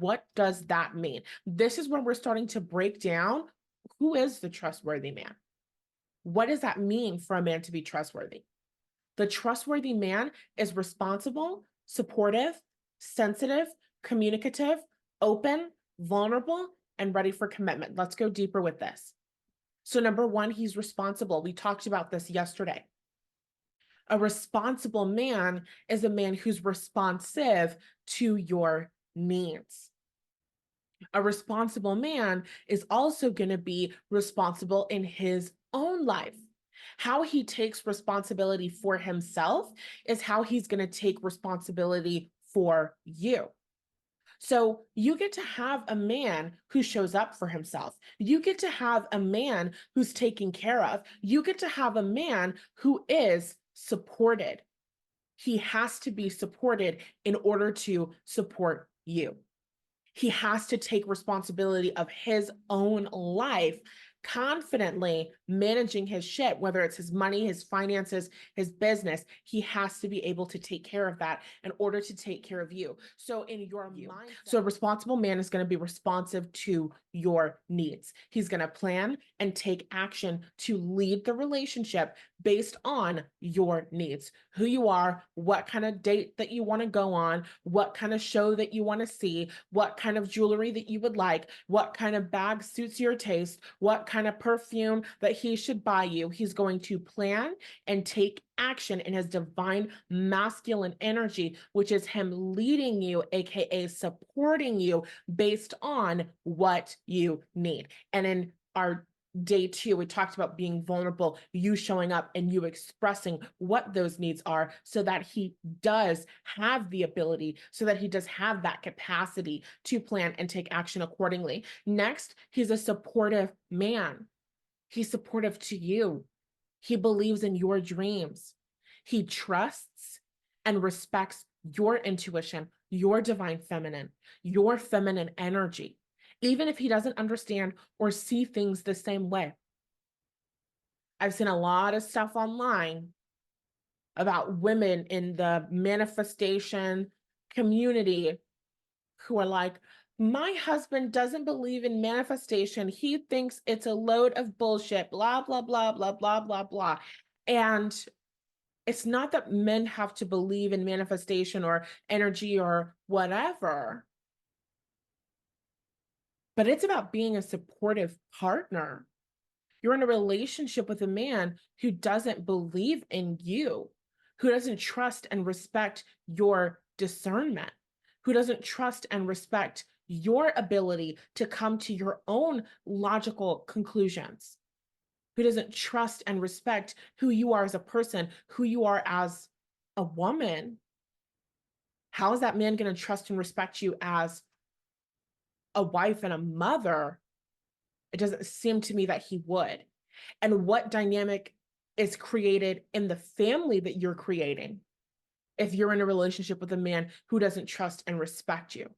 what does that mean? This is when we're starting to break down who is the trustworthy man? What does that mean for a man to be trustworthy? The trustworthy man is responsible, supportive, sensitive, communicative, open, vulnerable, and ready for commitment. Let's go deeper with this. So number one, he's responsible. We talked about this yesterday. A responsible man is a man who's responsive to your needs. A responsible man is also going to be responsible in his own life. How he takes responsibility for himself is how he's going to take responsibility for you. So you get to have a man who shows up for himself. You get to have a man who's taken care of. You get to have a man who is supported. He has to be supported in order to support you. He has to take responsibility of his own life, confidently managing his shit, whether it's his money, his finances, his business. He has to be able to take care of that in order to take care of you. So in your mind, so a responsible man is going to be responsive to your needs. He's going to plan and take action to lead the relationship based on your needs, who you are, what kind of date that you want to go on, what kind of show that you want to see, what kind of jewelry that you would like, what kind of bag suits your taste, what kind of perfume that he should buy you. He's going to plan and take action in his divine masculine energy, which is him leading you, aka supporting you based on what you need. And in our day two, we talked about being vulnerable, you showing up and you expressing what those needs are so that he does have the ability, so that he does have that capacity to plan and take action accordingly. Next, he's a supportive man. He's supportive to you. He believes in your dreams. He trusts and respects your intuition, your divine feminine, your feminine energy, even if he doesn't understand or see things the same way. I've seen a lot of stuff online about women in the manifestation community who are like, my husband doesn't believe in manifestation. He thinks it's a load of bullshit, blah, blah, blah, blah, blah, blah, blah. And it's not that men have to believe in manifestation or energy or whatever, but it's about being a supportive partner. You're in a relationship with a man who doesn't believe in you, who doesn't trust and respect your discernment, who doesn't trust and respect your ability to come to your own logical conclusions, who doesn't trust and respect who you are as a person, who you are as a woman. How is that man going to trust and respect you as a wife and a mother? It doesn't seem to me that he would. And what dynamic is created in the family that you're creating if you're in a relationship with a man who doesn't trust and respect you?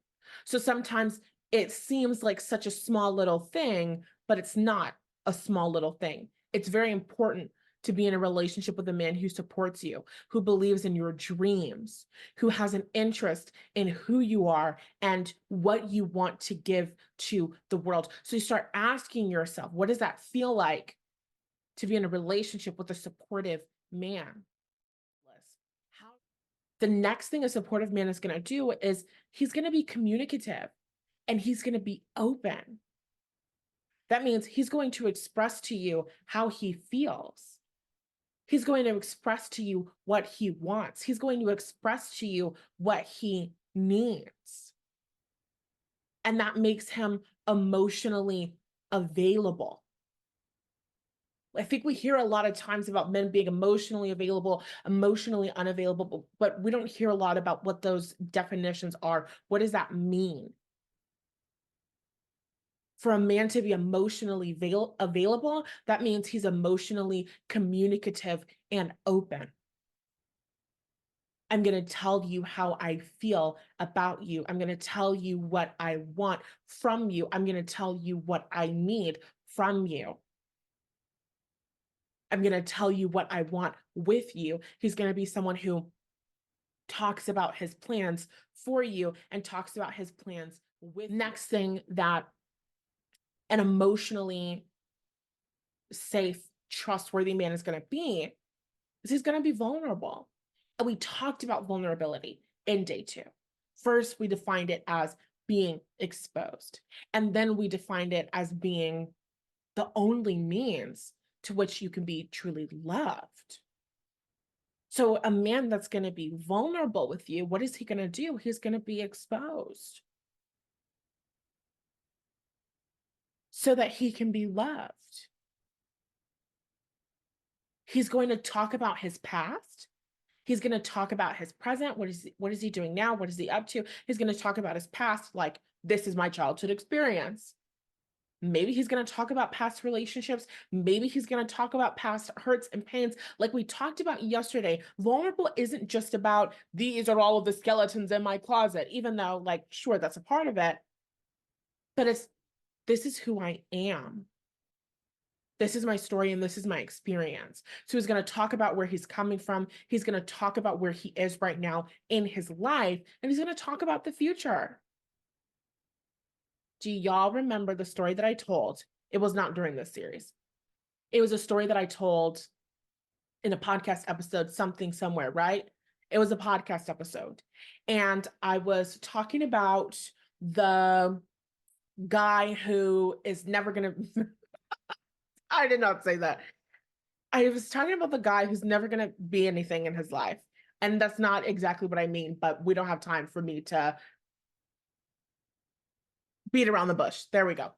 So sometimes it seems like such a small little thing, but it's not a small little thing. It's very important to be in a relationship with a man who supports you, who believes in your dreams, who has an interest in who you are and what you want to give to the world. So you start asking yourself, what does that feel like to be in a relationship with a supportive man? The next thing a supportive man is going to do is he's going to be communicative and he's going to be open. That means he's going to express to you how he feels. He's going to express to you what he wants. He's going to express to you what he needs. And that makes him emotionally available. I think we hear a lot of times about men being emotionally available, emotionally unavailable, but we don't hear a lot about what those definitions are. What does that mean? For a man to be emotionally available, that means he's emotionally communicative and open. I'm going to tell you how I feel about you. I'm going to tell you what I want from you. I'm going to tell you what I need from you. I'm going to tell you what I want with you. He's going to be someone who talks about his plans for you and talks about his plans with next thing that an emotionally safe, trustworthy man is going to be is he's going to be vulnerable. And we talked about vulnerability in day 2. First, we defined it as being exposed. And then we defined it as being the only means to which you can be truly loved. So a man that's going to be vulnerable with you, what is he going to do? He's going to be exposed so that he can be loved. He's going to talk about his past. He's going to talk about his present. What is he doing now? What is he up to? He's going to talk about his past, like, this is my childhood experience. Maybe he's going to talk about past relationships. Maybe he's going to talk about past hurts and pains. Like we talked about yesterday, vulnerable isn't just about these are all of the skeletons in my closet, even though, like, sure, that's a part of it. But this is who I am. This is my story and this is my experience. So he's going to talk about where he's coming from. He's going to talk about where he is right now in his life. And he's going to talk about the future. Do y'all remember the story that I told? It was not during this series. It was a story that I told in a podcast episode, something somewhere, right? It was a podcast episode. And I was talking about the guy who is never going to, I did not say that. I was talking about the guy who's never going to be anything in his life. And that's not exactly what I mean, but we don't have time for me to beat around the bush. There we go.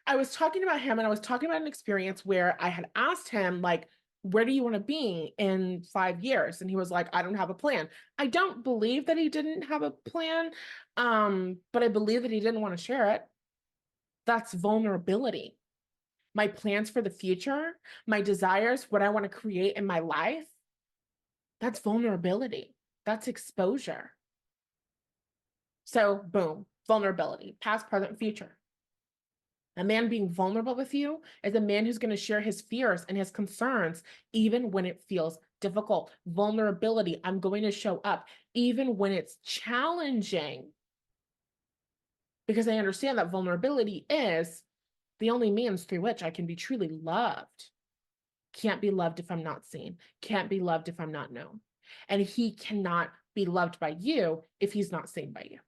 I was talking about him and I was talking about an experience where I had asked him, like, where do you want to be in 5 years? And he was like, I don't have a plan. I don't believe that he didn't have a plan, but I believe that he didn't want to share it. That's vulnerability. My plans for the future, my desires, what I want to create in my life, that's vulnerability. That's exposure. So boom, vulnerability, past, present, future. A man being vulnerable with you is a man who's going to share his fears and his concerns, even when it feels difficult. Vulnerability, I'm going to show up, even when it's challenging. Because I understand that vulnerability is the only means through which I can be truly loved. Can't be loved if I'm not seen. Can't be loved if I'm not known. And he cannot be loved by you if he's not seen by you.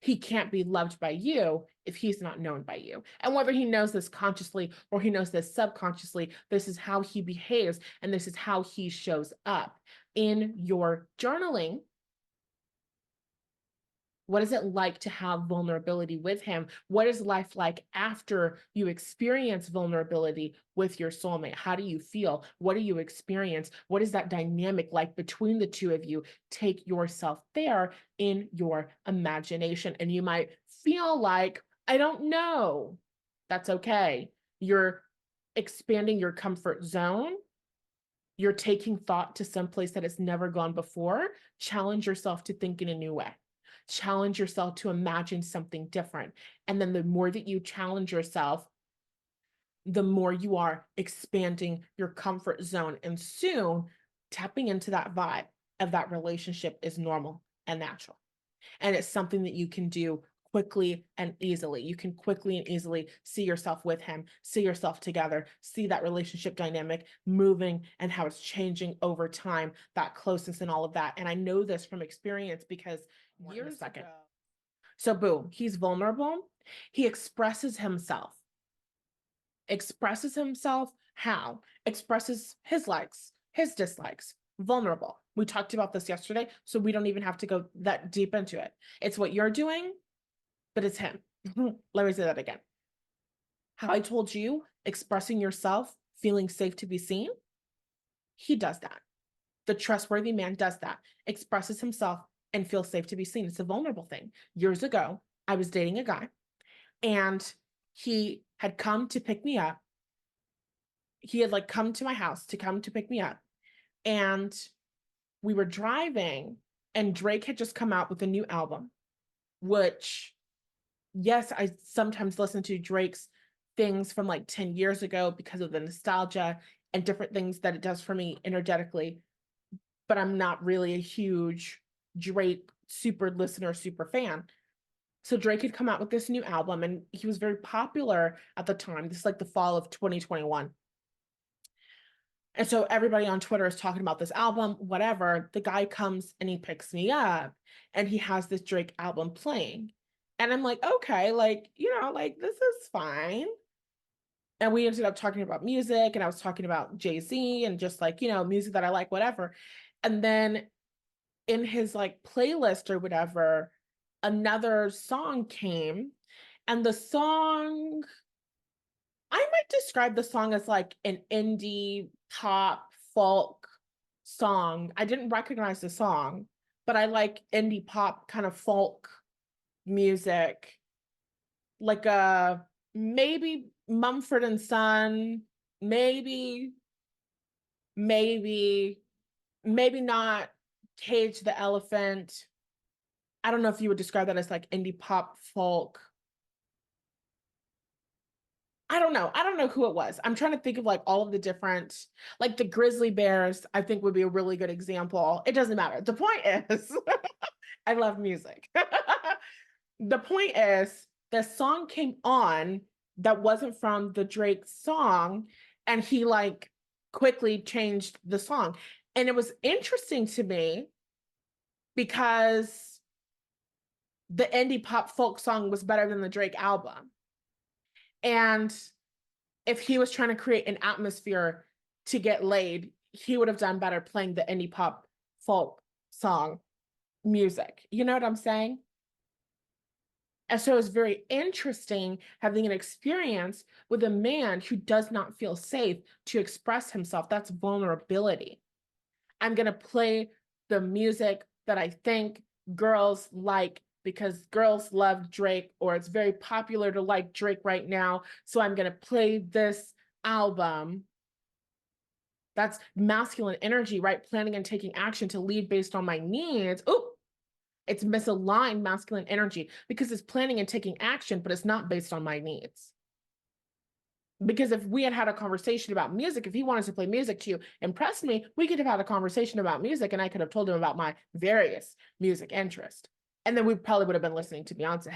He can't be loved by you if he's not known by you. And whether he knows this consciously or he knows this subconsciously, this is how he behaves and this is how he shows up. In your journaling, what is it like to have vulnerability with him? What is life like after you experience vulnerability with your soulmate? How do you feel? What do you experience? What is that dynamic like between the two of you? Take yourself there in your imagination. And you might feel like, I don't know. That's okay. You're expanding your comfort zone. You're taking thought to some place that it's never gone before. Challenge yourself to think in a new way. Challenge yourself to imagine something different. And then the more that you challenge yourself, the more you are expanding your comfort zone. And soon tapping into that vibe of that relationship is normal and natural. And it's something that you can do quickly and easily. You can quickly and easily see yourself with him, see yourself together, see that relationship dynamic moving and how it's changing over time, that closeness and all of that. And I know this from experience because years ago. So boom, he's vulnerable. He expresses himself. Expresses himself how? Expresses his likes, his dislikes. Vulnerable. We talked about this yesterday, so we don't even have to go that deep into it. It's what you're doing, but it's him. Let me say that again. How I told you, expressing yourself, feeling safe to be seen, he does that. The trustworthy man does that, expresses himself and feels safe to be seen. It's a vulnerable thing. Years ago, I was dating a guy and he had come to pick me up. He had like come to my house to come to pick me up. And we were driving and Drake had just come out with a new album, which, yes, I sometimes listen to Drake's things from like 10 years ago because of the nostalgia and different things that it does for me energetically. But I'm not really a huge Drake super listener, super fan. So Drake had come out with this new album and he was very popular at the time. This is like the fall of 2021. And so everybody on Twitter is talking about this album, whatever. The guy comes and he picks me up and he has this Drake album playing. And I'm like, okay, like, like this is fine. And we ended up talking about music and I was talking about Jay-Z and just like, music that I like, whatever. And then in his like playlist or whatever, another song came and the song, I might describe the song as like an indie pop folk song. I didn't recognize the song, but I like indie pop kind of folk music, like a maybe Mumford and Son, maybe, maybe, maybe not Cage the Elephant. I don't know if you would describe that as like indie pop folk. I don't know. I don't know who it was. I'm trying to think of like all of the different, like the Grizzly Bears, I think would be a really good example. It doesn't matter. The point is, I love music. The point is, the song came on that wasn't from the Drake song, and he like quickly changed the song. And it was interesting to me because the indie pop folk song was better than the Drake album. And if he was trying to create an atmosphere to get laid, he would have done better playing the indie pop folk song music. You know what I'm saying? And so it's very interesting having an experience with a man who does not feel safe to express himself. That's vulnerability. I'm going to play the music that I think girls like because girls love Drake, or it's very popular to like Drake right now. So I'm going to play this album. That's masculine energy, right? Planning and taking action to lead based on my needs. Oh, it's misaligned masculine energy because it's planning and taking action, but it's not based on my needs. Because if we had had a conversation about music, if he wanted to play music to impress me, we could have had a conversation about music and I could have told him about my various music interests. And then we probably would have been listening to Beyonce.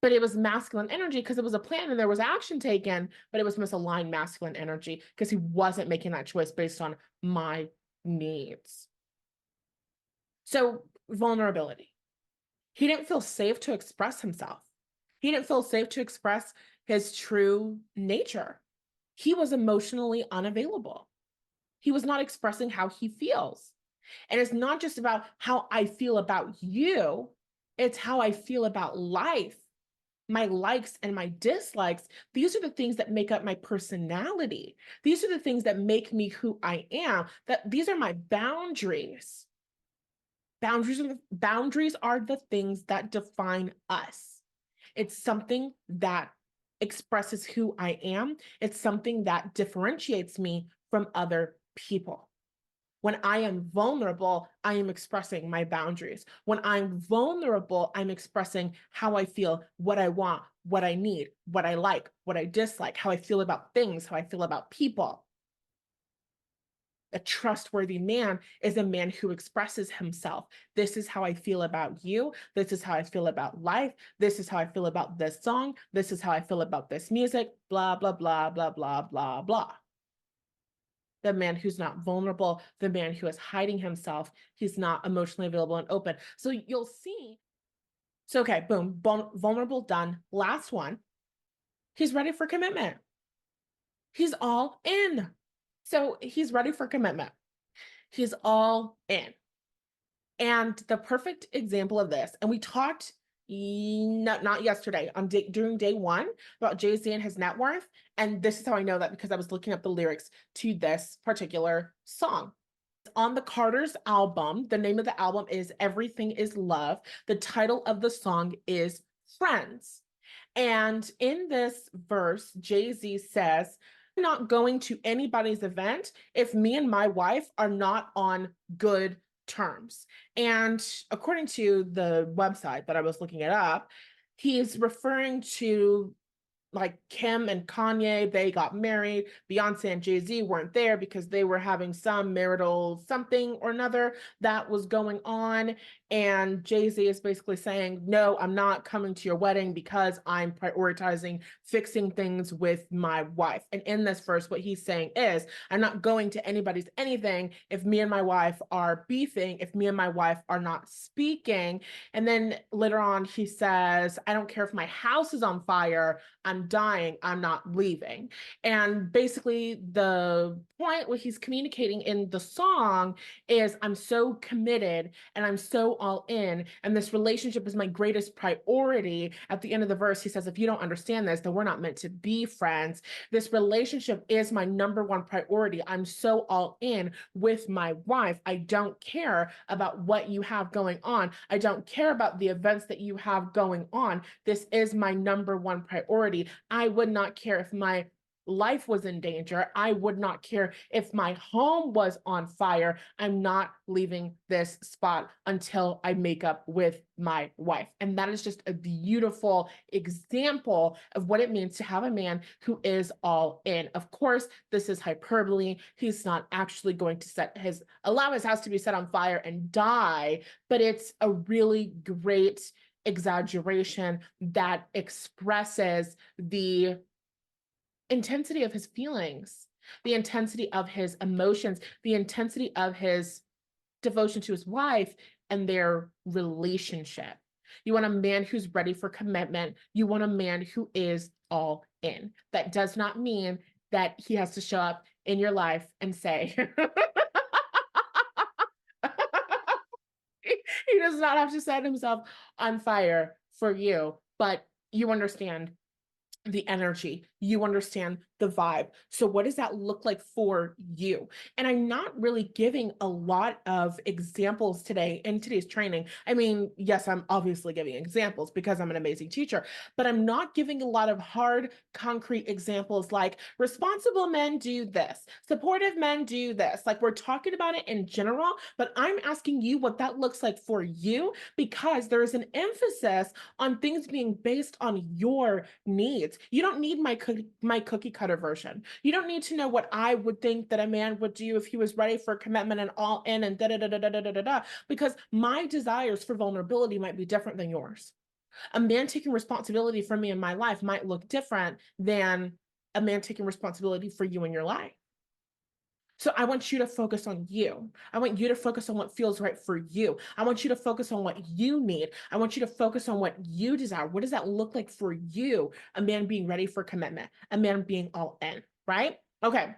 But it was masculine energy because it was a plan and there was action taken, but it was misaligned masculine energy because he wasn't making that choice based on my needs. So vulnerability. He didn't feel safe to express himself. He didn't feel safe to express his true nature. He was emotionally unavailable. He was not expressing how he feels. And it's not just about how I feel about you, it's how I feel about life, my likes and my dislikes. These are the things that make up my personality. These are the things that make me who I am. These are my boundaries. Boundaries are the things that define us. It's something that expresses who I am. It's something that differentiates me from other people. When I am vulnerable, I am expressing my boundaries. When I'm vulnerable, I'm expressing how I feel, what I want, what I need, what I like, what I dislike, how I feel about things, how I feel about people. A trustworthy man is a man who expresses himself. This is how I feel about you. This is how I feel about life. This is how I feel about this song. This is how I feel about this music, blah, blah, blah, blah, blah, blah, blah. The man who's not vulnerable, the man who is hiding himself, he's not emotionally available and open. So you'll see. So, okay, boom, vulnerable, done. Last one. He's ready for commitment. He's all in. So he's ready for commitment. He's all in. And the perfect example of this, and we talked not yesterday during day one about Jay-Z and his net worth. And this is how I know that because I was looking up the lyrics to this particular song. On the Carter's album, the name of the album is Everything Is Love. The title of the song is Friends. And in this verse, Jay-Z says, I'm not going to anybody's event if me and my wife are not on good terms. And according to the website that I was looking it up, he is referring to like Kim and Kanye, they got married. Beyonce and Jay-Z weren't there because they were having some marital something or another that was going on. And Jay-Z is basically saying, no, I'm not coming to your wedding because I'm prioritizing fixing things with my wife. And in this verse, what he's saying is, I'm not going to anybody's anything if me and my wife are beefing, if me and my wife are not speaking. And then later on, he says, I don't care if my house is on fire, I'm dying, I'm not leaving. And basically, the point what he's communicating in the song is, I'm so committed and I'm so all in, and this relationship is my greatest priority. At the end of the verse, he says, if you don't understand this, then we're not meant to be friends. This relationship is my number one priority. I'm so all in with my wife. I don't care about what you have going on. I don't care about the events that you have going on. This is my number one priority. I would not care if my life was in danger. I would not care if my home was on fire. I'm not leaving this spot until I make up with my wife. And that is just a beautiful example of what it means to have a man who is all in. Of course, this is hyperbole. He's not actually going to allow his house to be set on fire and die, but it's a really great exaggeration that expresses the intensity of his feelings, the intensity of his emotions, the intensity of his devotion to his wife and their relationship. You want a man who's ready for commitment. You want a man who is all in. That does not mean that he has to show up in your life and say, he does not have to set himself on fire for you, but you understand the energy, you understand the vibe. So what does that look like for you? And I'm not really giving a lot of examples today in today's training. I mean, yes, I'm obviously giving examples because I'm an amazing teacher, but I'm not giving a lot of hard, concrete examples like responsible men do this, supportive men do this. Like, we're talking about it in general, but I'm asking you what that looks like for you, because there is an emphasis on things being based on your needs. You don't need my cookie cutter version. You don't need to know what I would think that a man would do if he was ready for commitment and all in and da da da da da da da da, because my desires for vulnerability might be different than yours. A man taking responsibility for me in my life might look different than a man taking responsibility for you in your life. So I want you to focus on you. I want you to focus on what feels right for you. I want you to focus on what you need. I want you to focus on what you desire. What does that look like for you? A man being ready for commitment, a man being all in, right? Okay,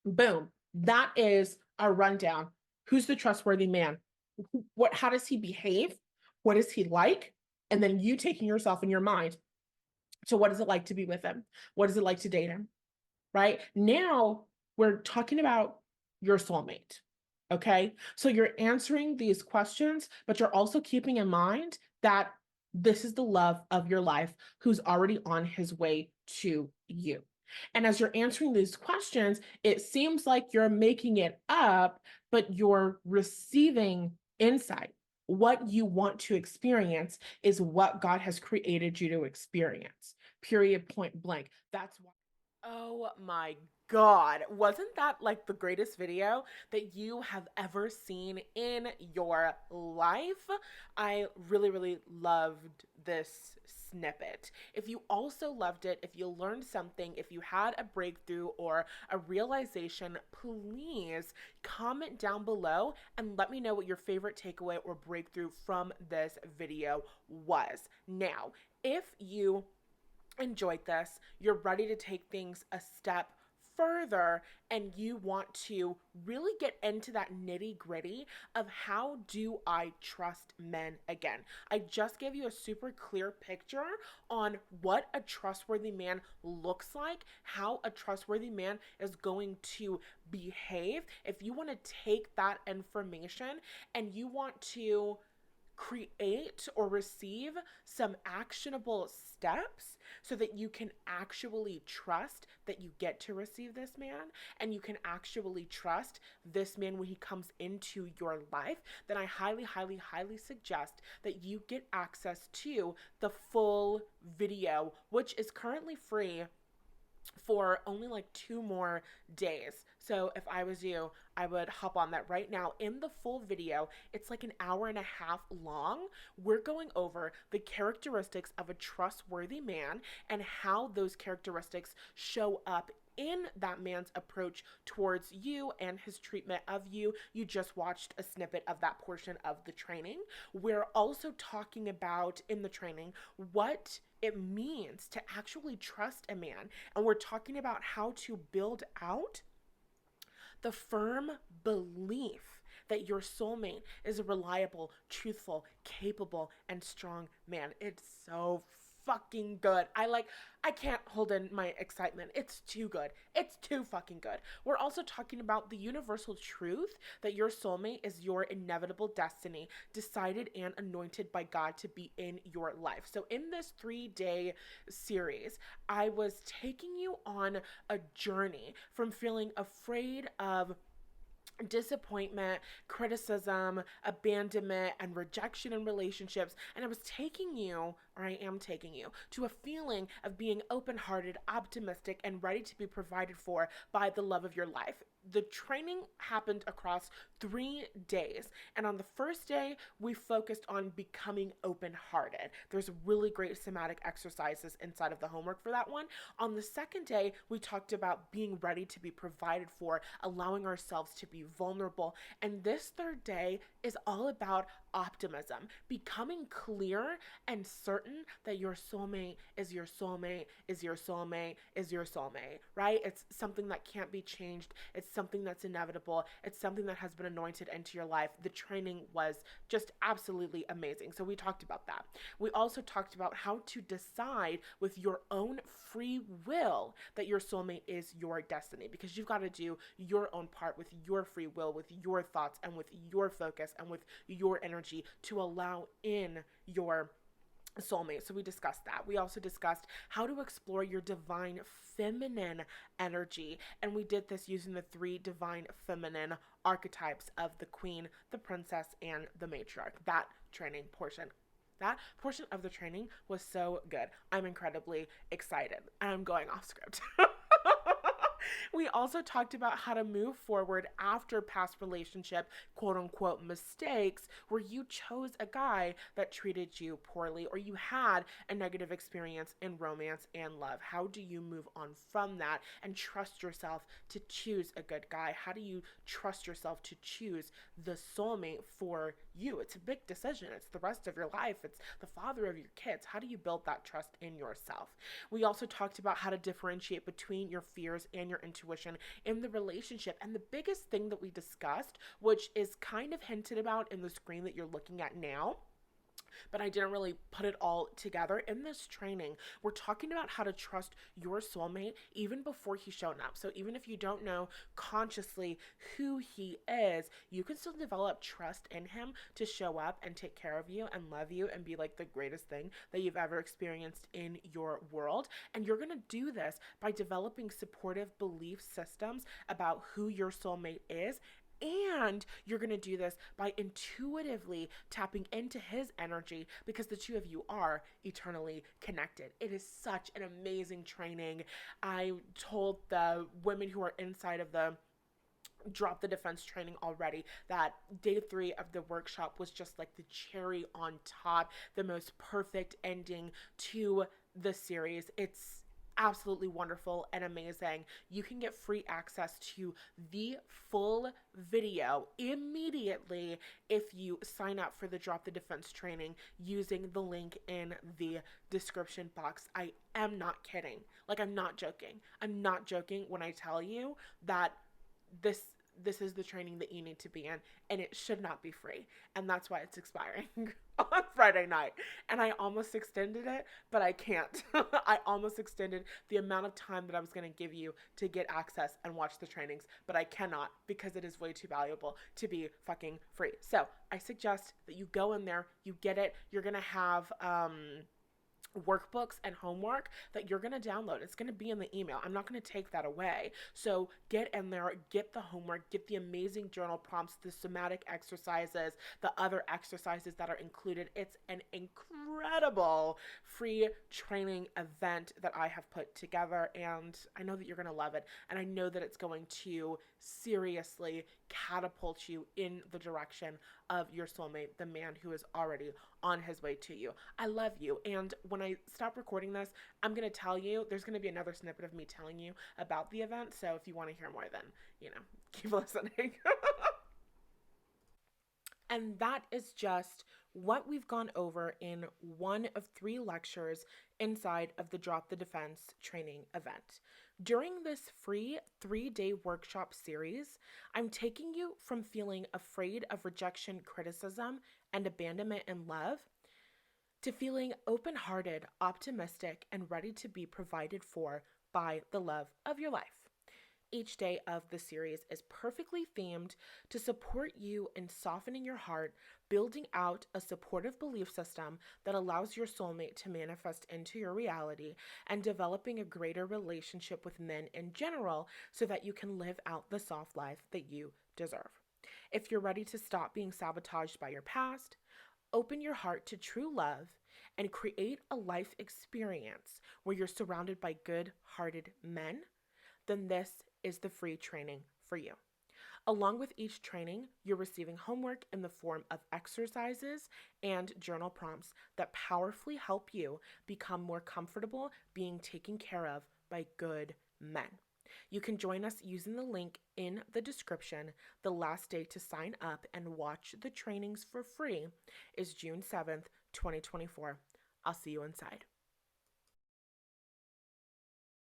boom. That is our rundown. Who's the trustworthy man? How does he behave? What is he like? And then you taking yourself in your mind. So what is it like to be with him? What is it like to date him? Right? Now we're talking about your soulmate. Okay. So you're answering these questions, but you're also keeping in mind that this is the love of your life who's already on his way to you. And as you're answering these questions, it seems like you're making it up, but you're receiving insight. What you want to experience is what God has created you to experience. Period, point blank. That's why. Oh my God. Wasn't that like the greatest video that you have ever seen in your life? I really, really loved this snippet. If you also loved it, if you learned something, if you had a breakthrough or a realization, please comment down below and let me know what your favorite takeaway or breakthrough from this video was. Now, if you enjoyed this, you're ready to take things a step further, and you want to really get into that nitty gritty of how do I trust men again. I just gave you a super clear picture on what a trustworthy man looks like, how a trustworthy man is going to behave. If you want to take that information and you want to create or receive some actionable steps so that you can actually trust that you get to receive this man, and you can actually trust this man when he comes into your life, then I highly, highly, highly suggest that you get access to the full video, which is currently free for only like 2 more days. So if I was you, I would hop on that right now. In the full video, it's like an hour and a half long. We're going over the characteristics of a trustworthy man and how those characteristics show up in that man's approach towards you and his treatment of you. You just watched a snippet of that portion of the training. We're also talking about in the training what it means to actually trust a man. And we're talking about how to build out the firm belief that your soulmate is a reliable, truthful, capable, and strong man. It's so fucking good. I can't hold in my excitement. It's too good. It's too fucking good. We're also talking about the universal truth that your soulmate is your inevitable destiny, decided and anointed by God to be in your life. So in this 3-day series, I was taking you on a journey from feeling afraid of disappointment, criticism, abandonment, and rejection in relationships. And I was taking you, or I am taking you, to a feeling of being open hearted, optimistic, and ready to be provided for by the love of your life. The training happened across 3 days. And on the first day, we focused on becoming open hearted. There's really great somatic exercises inside of the homework for that one. On the second day, we talked about being ready to be provided for, allowing ourselves to be vulnerable. And this third day is all about optimism, becoming clear and certain that your soulmate is your soulmate, is your soulmate, is your soulmate, right? It's something that can't be changed. It's something that's inevitable. It's something that has been anointed into your life. The training was just absolutely amazing. So we talked about that. We also talked about how to decide with your own free will that your soulmate is your destiny, because you've got to do your own part with your free will, with your thoughts, and with your focus, and with your energy to allow in your soulmate. So we discussed that. We also discussed how to explore your divine feminine energy. And we did this using the 3 divine feminine archetypes of the queen, the princess, and the matriarch. That portion of the training was so good. I'm incredibly excited. And I'm going off script. We also talked about how to move forward after past relationship, quote unquote, mistakes, where you chose a guy that treated you poorly, or you had a negative experience in romance and love. How do you move on from that and trust yourself to choose a good guy? How do you trust yourself to choose the soulmate for you? It's a big decision. It's the rest of your life. It's the father of your kids. How do you build that trust in yourself? We also talked about how to differentiate between your fears and your intuition in the relationship. And the biggest thing that we discussed, which is kind of hinted about in the screen that you're looking at now, but I didn't really put it all together. In this training, we're talking about how to trust your soulmate even before he's shown up. So even if you don't know consciously who he is, you can still develop trust in him to show up and take care of you and love you and be like the greatest thing that you've ever experienced in your world. And you're going to do this by developing supportive belief systems about who your soulmate is. And you're going to do this by intuitively tapping into his energy, because the two of you are eternally connected. It is such an amazing training. I told the women who are inside of the Drop the Defense training already that day 3 of the workshop was just like the cherry on top, the most perfect ending to the series. It's absolutely wonderful and amazing. You can get free access to the full video immediately if you sign up for the Drop the Defense training using the link in the description box. I am not kidding. Like, I'm not joking. I'm not joking when I tell you that this this is the training that you need to be in, and it should not be free. And that's why it's expiring on Friday night. And I almost extended it, but I can't. I almost extended the amount of time that I was going to give you to get access and watch the trainings, but I cannot because it is way too valuable to be fucking free. So I suggest that you go in there, you get it. You're going to have, workbooks and homework that you're going to download. It's going to be in the email. I'm not going to take that away. So get in there, get the homework, get the amazing journal prompts, the somatic exercises, the other exercises that are included. It's an incredible free training event that I have put together, and I know that you're going to love it. And I know that it's going to seriously catapult you in the direction of your soulmate, the man who is already on his way to you. I love you. And when I stop recording this, I'm going to tell you, there's going to be another snippet of me telling you about the event. So if you want to hear more, then, keep listening. And that is just what we've gone over in one of 3 lectures inside of the Drop the Defense training event. During this free 3-day workshop series, I'm taking you from feeling afraid of rejection, criticism, and abandonment in love to feeling open-hearted, optimistic, and ready to be provided for by the love of your life. Each day of the series is perfectly themed to support you in softening your heart, building out a supportive belief system that allows your soulmate to manifest into your reality, and developing a greater relationship with men in general so that you can live out the soft life that you deserve. If you're ready to stop being sabotaged by your past, open your heart to true love, and create a life experience where you're surrounded by good-hearted men, then this is the free training for you. Along with each training, you're receiving homework in the form of exercises and journal prompts that powerfully help you become more comfortable being taken care of by good men. You can join us using the link in the description. The last day to sign up and watch the trainings for free is June 7th, 2024. I'll see you inside.